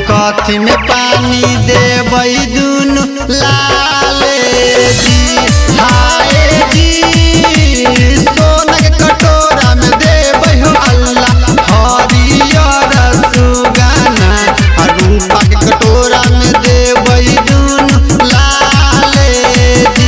कथी में पानी देबै दुनु लाले जी हाय जी सोना के कटोरा में देबै हो अल्लाह हरियर सुगाना और रूपा के कटोरा में देबै दुनु लाले जी।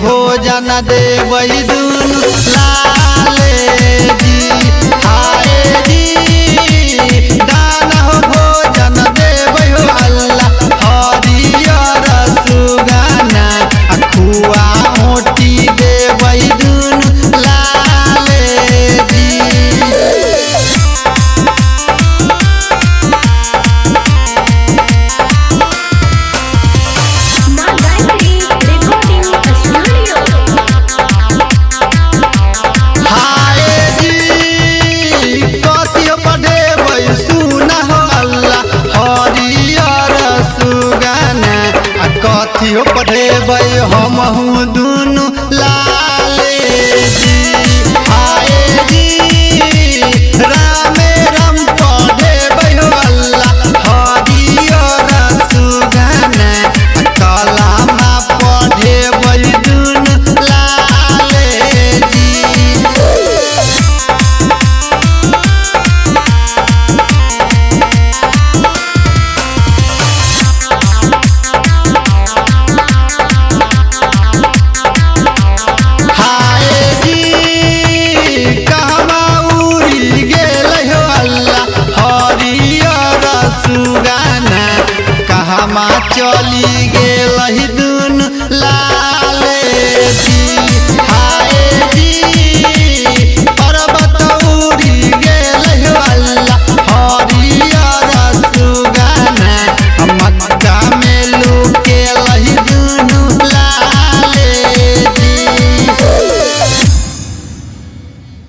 भोजन देबै दुनु लाले जी हाय जी दाना हो भोजन देबै हो अल्लाह हरियर सुगाना खुआ ओटी देबै दुनु लाले जी। कथियो पढ़ेबै हमहू दुनु लाले जी हाय जी रामे राम पढ़ेबै हो अल्लाह हरियर सुगाना कलामा पढ़ेबै दुनु लाले जी। सुगाना कहमा चली गेल